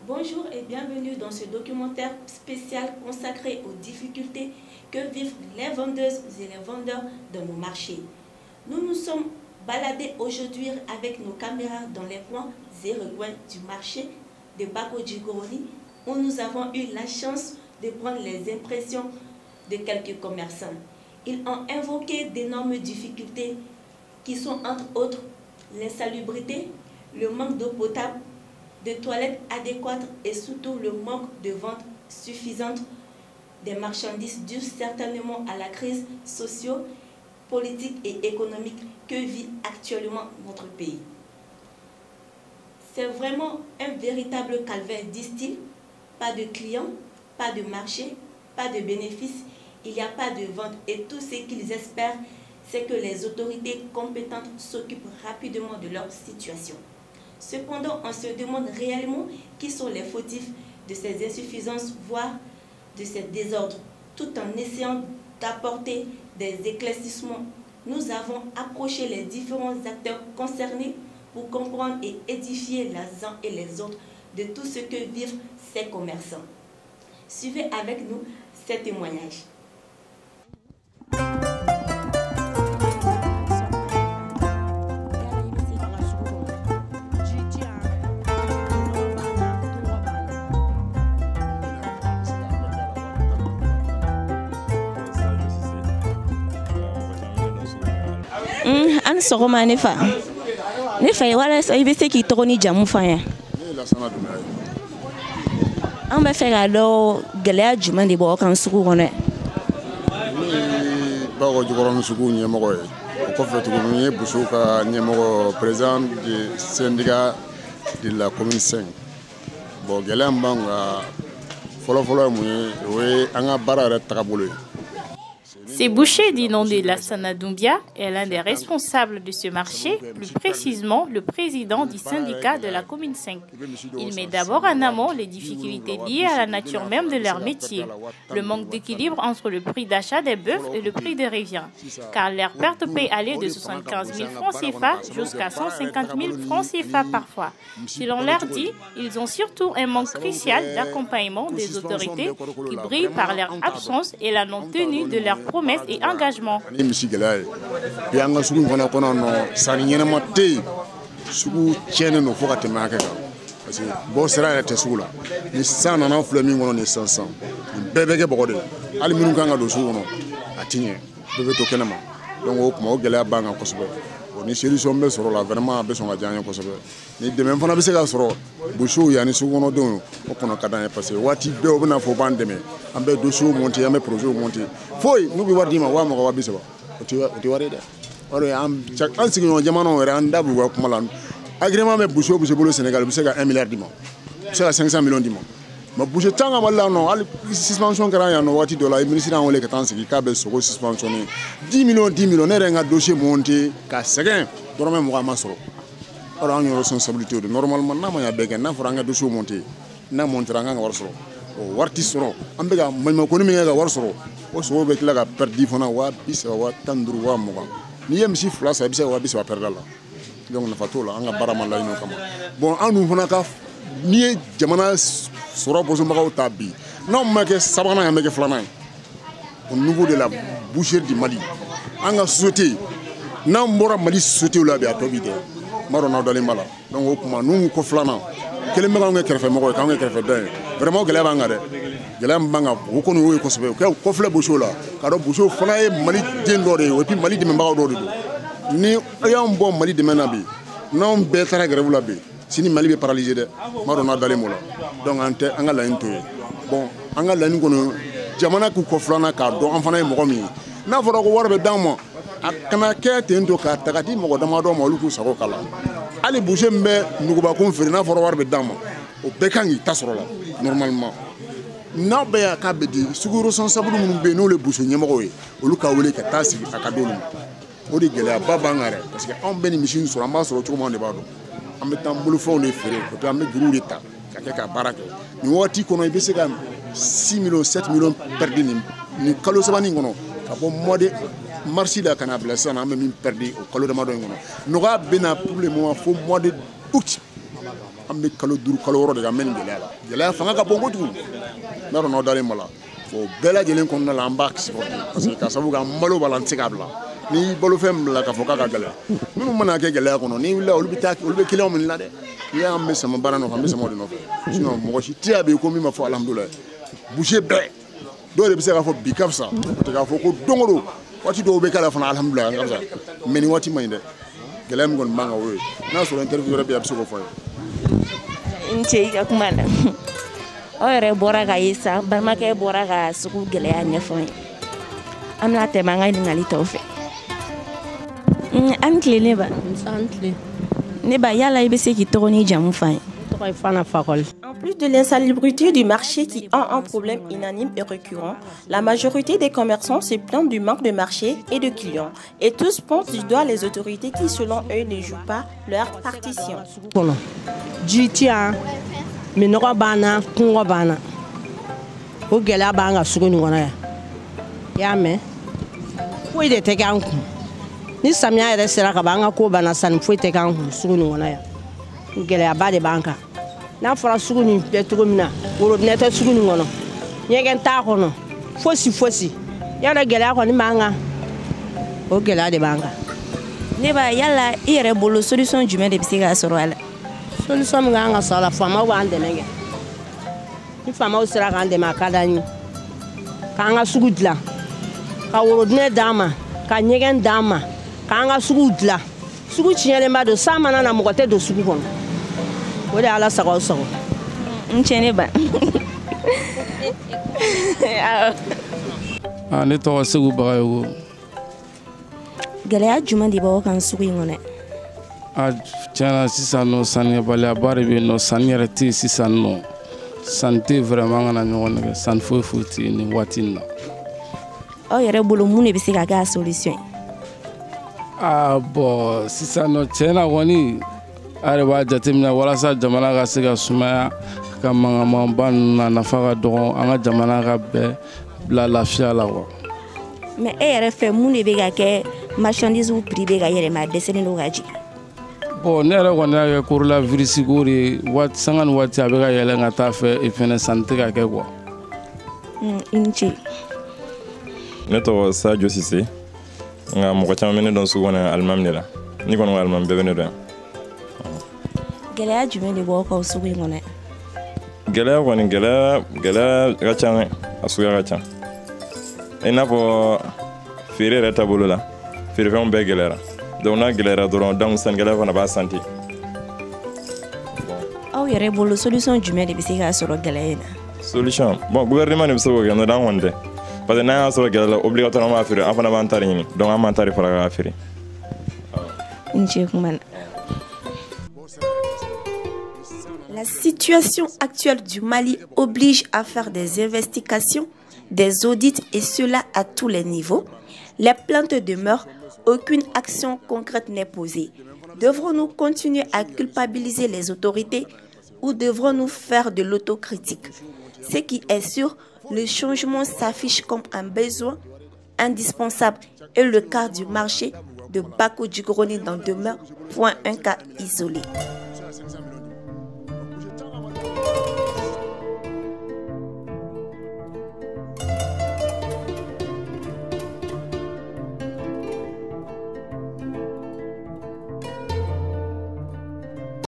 Bonjour et bienvenue dans ce documentaire spécial consacré aux difficultés que vivent les vendeuses et les vendeurs dans nos marchés. Nous nous sommes baladés aujourd'hui avec nos caméras dans les coins et recoins du marché de Bako-Djigoroni où nous avons eu la chance de prendre les impressions de quelques commerçants. Ils ont invoqué d'énormes difficultés qui sont entre autres l'insalubrité, le manque d'eau potable, de toilettes adéquates et surtout le manque de vente suffisante des marchandises dues certainement à la crise socio-politique et économique que vit actuellement notre pays. C'est vraiment un véritable calvaire, disent-ils. Pas de clients, pas de marché, pas de bénéfices, il n'y a pas de vente et tout ce qu'ils espèrent, c'est que les autorités compétentes s'occupent rapidement de leur situation. Cependant, on se demande réellement qui sont les fautifs de ces insuffisances, voire de ces désordres, tout en essayant d'apporter des éclaircissements. Nous avons approché les différents acteurs concernés pour comprendre et édifier les uns et les autres de tout ce que vivent ces commerçants. Suivez avec nous ces témoignages. An sɔgɔma ne fa ye walasa I bɛ se k'i tɔgɔ ni jamu f'an ye. An bɛ fɛ k'a dɔn gɛlɛya jumɛn de b'aw kan sugu kɔnɔ. Ne Bako-Djigoroni sugu ɲɛmɔgɔ ye o kɔfɛ tuguni n ye Boso ka ɲɛmɔgɔ président du syndicat de la commune 5. Bon gɛlɛya min b'an kan fɔlɔfɔlɔ ye mun ye o ye an ka baara yɛrɛ tagabolo ye. C'est Boucher Dinondi Lassana Doumbia est l'un des responsables de ce marché, plus précisément le président du syndicat de la commune 5. Il met d'abord en amont les difficultés liées à la nature même de leur métier, le manque d'équilibre entre le prix d'achat des bœufs et le prix des revient, car leur perte peut aller de 75 000 francs CFA jusqu'à 150 000 francs CFA parfois. Si l'on leur dit, ils ont surtout un manque crucial d'accompagnement des autorités qui brillent par leur absence et la non-tenue de leurs promesses et engagement. Ni solution bɛ sɔrɔ la vraiment a bɛ sɔn ka diya an ye kosɛbɛ ni dɛmɛ fana bɛ se ka sɔrɔ Bosow yanni sugukɔnɔdenw o kɔnɔ ka d'an ye parce que waati bɛɛ u bɛna fɔ u b'an dɛmɛ an bɛ dossiers monter an bɛ projets monter foyi n'u bɛ wari d'i ma 20,000 20,30 o tɛ wari ye dɛ o de an sigiɲɔgɔn jamanaw yɛrɛ an da b'u ka kuma la agrément bɛ Boso bolo Sénégal u bɛ se ka 1 milliard d'i ma u bɛ se ka 500 millions d'i ma mais Boucher tan ka Mali la nɔ hali suspension kɛra yan nɔ waati dɔ la ministre y'an wele ka taa an sigi k'a bɛ sogo suspensionner 10 millions ne yɛrɛ n ka dossier monter ka sɛgɛn dɔrɔmɛ 20 ma sɔrɔ or an yɛrɛ responsabilité de normalement n'a ma ɲɛ bɛɛ kɛ n'a fɔra an ka dossier monter n'a montera an kan ka wari sɔrɔ o wari tɛ sɔrɔ an bɛ ka maɲumako min kɛ ka wari sɔrɔ o sogo bɛ tila ka perdre fana 20,000 15,000 20,000 n'i ye misi 2 san i bɛ se ka 20,000 perdre la donc nafa t'o la an ka baara ma laɲini o kama bon an dun fana ka n'i ye jamana sɔrɔ bɔsɔnbagaw ta bi n'anw ma kɛ sabanan ye an bɛ kɛ filanan ye au niveau de la boucherie du Mali an ka société n'an bɔra Mali société la bi a tɔ bi dɛ n b'a dɔn n'aw dalen b'a la donc o tuma n'u ko filanan kelen bɛ k'anw kɛ kɛrɛfɛmɔgɔ ye k'anw kɛ kɛrɛfɛdɔn ye vraiment gɛlɛya b'an kan dɛ gɛlɛya min b'an kan o kɔni y'o ye kosɛbɛ u kɛ kɔfilɛ Boso la k'a dɔn Boso fana ye Mali den dɔ de ye et puis Mali dɛmɛbagaw dɔ de don ni y'anw bɔ Mali dɛmɛ na bi n'anw bɛɛ taara grève la bi sini Mali bɛ paralysé dɛ n b'a dɔn n'aw dalen b'o la donc an tɛ an ka laɲini to ye bon an ka laɲini kɔnɔ jamana k'u kɔ filanan k'a dɔn an fana ye mɔgɔ min ye n'a fɔra ko wari bɛ d'an ma a kana kɛ ten to k'a ta ka di mɔgɔ damadɔ ma olu k'u sago k'a la hali Boucher min bɛ nugubakun feere n'a fɔra wari bɛ d'an ma o bɛɛ kan k'i ta sɔrɔ la normalement n'a bɛ yan k'a bɛ di sugu responsable minnu bɛ yen n'olu ye buso ɲɛmɔgɔw ye olu ka wele ka taa sigi a ka d'olu ma o de gɛlɛyaba b'an kan yɛrɛ parce que anw bɛ nin misi in sɔrɔ an b'a sɔrɔ cogo min de b'a dɔn an bɛ taa an bolofɛnw de feere o tɛ an bɛ juruw de ta ka kɛ ka baara kɛ nin waati kɔnɔ i bɛ se ka 6 millions 7 millions perdu nin kalo saba in kɔnɔ ka bɔ mois de mars la ka na bila sisan an bɛ min perdu o kalo damadɔ in kɔnɔ nɔgɔya bɛ na pour le moment fo mois de août an bɛ kalo 5 kalo 6 de ka mɛn nin gɛlɛya la gɛlɛya fanga ka bon kojugu n'a dɔn n'aw dalen ma la o bɛɛ lajɛlen kɔnɔna la an b'a kisi parce que ka sababu kɛ malo b'a la an tɛ se k'a bila ni balofɛn bila k'a fɔ k'a ka gɛlɛya minnu mana kɛ gɛlɛya kɔnɔ ni wulila olu bɛ client minnu la dɛ n'i y'an bɛ sama baara nɔfɛ an bɛ sama o de nɔfɛ sinon mɔgɔ si tɛ yan bi ko min ma fɔ alhamdulilayi boucher bɛɛ dɔw de bɛ se k'a fɔ bi ka fisa o tɛ k'a fɔ ko don o don waati dɔw bɛ k'a la fana alhamdulilayi an ka fisa mais nin waati ma ɲi dɛ gɛlɛya min kɔni b'an kan o ye n'a sɔrɔ interview wɛrɛ bɛ yen a bɛ se k'o fɔ ye. n cɛ i ka kuma na aw yɛrɛ bɔra ka ye sa balimakɛ bɔra ka sugu gɛlɛya ɲɛfɔ ye an bɛna tɛmɛ an ka ɲininkali tɔw fɛ an tile ne ba ne ba yala i bɛ se k'i tɔgɔ ni jamu f'an ye. En plus de l'insalubrité du marché qui est un problème unanime et récurrent, la majorité des commerçants se plaignent du manque de marché et de clients. Et tous pointent du doigt les autorités qui, selon eux, ne jouent pas leur partition. Ni samiya yɛrɛ sera ka ban an ka ko banna sanni foyi tɛ k'an kun sugu nin kɔnɔ yan gɛlɛyaba de b'an kan n'a fɔra sugu nin bɛɛ cogo min na worobinɛ tɛ sugu nin kɔnɔ ɲɛgɛn t'a kɔnɔ fosi yala gɛlɛya kɔni b'an kan o gɛlɛya de b'an kan. ne ba yala i yɛrɛ bolo solution jumɛn de bɛ se k'a sɔrɔ a la. solution min k'an ka sɔrɔ a la faamaw b'an dɛmɛ kɛ ni faamaw sera k'an dɛmɛ a ka d'an ye k'an ka sugu dilan ka worobinɛ d'an ma ka ɲɛgɛn d'an ma k'an ka sugu dilan sugu tiɲɛlenba don san mana na mɔgɔ tɛ don sugu kɔnɔ o de ala sago sago. n cɛ ne ba. ne tɔgɔ Segu Bagayogo. gɛlɛya jumɛn de b'aw kan sugu in kɔnɔ. tiɲɛna sisan nɔ saniyɛbaliyaba de bɛ yen nɔ sanni yɛrɛ tɛ yen sisan nɔ sanni tɛ yen vraiment an kana ɲɔgɔn nɛgɛ sanni foyi tɛ yen nin waati in na. aw yɛrɛ bolo mun de bɛ se ka kɛ a solution ye. bon sisan nɔ tiɲɛna kɔni a yɛrɛ b'a jateminɛ walasa jamana ka se ka sumaya ka mankanmanba ninnu na nafa ka dɔgɔ an ka jamana ka bɛɛ bila lafiya la quoi. mais e yɛrɛ fɛ mun de bɛ ka kɛ marchandise prix bɛ ka yɛlɛma a dɛsɛlen don ka jigin. bon ne yɛrɛ kɔni y'a kɛ coronavirus ko de waati sanga ni waati a bɛ ka yɛlɛn ka taa fɛ et fɛnɛ sanni tɛ ka kɛ quoi. i ni ce. ne tɔgɔ Sadio Sise nka mɔgɔ caman bɛ ne dɔn sugu kɔnɔ alimami de la ni kɔni ko alimami bɛɛ bɛ ne dɔn yan. gɛlɛya jumɛn de b'aw kan sugu in kɔnɔ. gɛlɛya kɔni gɛlɛya ka ca a suguya ka ca i n'a fɔ feere yɛrɛ taabolo la feerefɛnw bɛɛ gɛlɛyara donc n'a gɛlɛyara dɔrɔn donc sannikɛla fana b'a santi. aw yɛrɛ bolo solution jumɛn de bɛ se k'a sɔrɔ gɛlɛya in na. solution bon gouvernement de bɛ se k'o kɛ n'o tɛ an kɔni tɛ. parce que n'an y'a sɔrɔ gɛlɛya la obligatoirement b'a feere an fana b'an ta de ɲini donc an b'an ta de fara k'a feere. La situation actuelle du Mali oblige à faire des investigations, des audits et cela à tous les niveaux. Les plaintes demeurent, aucune action concrète n'est posée. Devrons-nous continuer à culpabiliser les autorités ou devrons-nous faire de l'autocritique? Ce qui est sûr, le changement s'affiche comme un besoin indispensable et le cas du marché de Bako Djigroni n'en demeure point un cas isolé.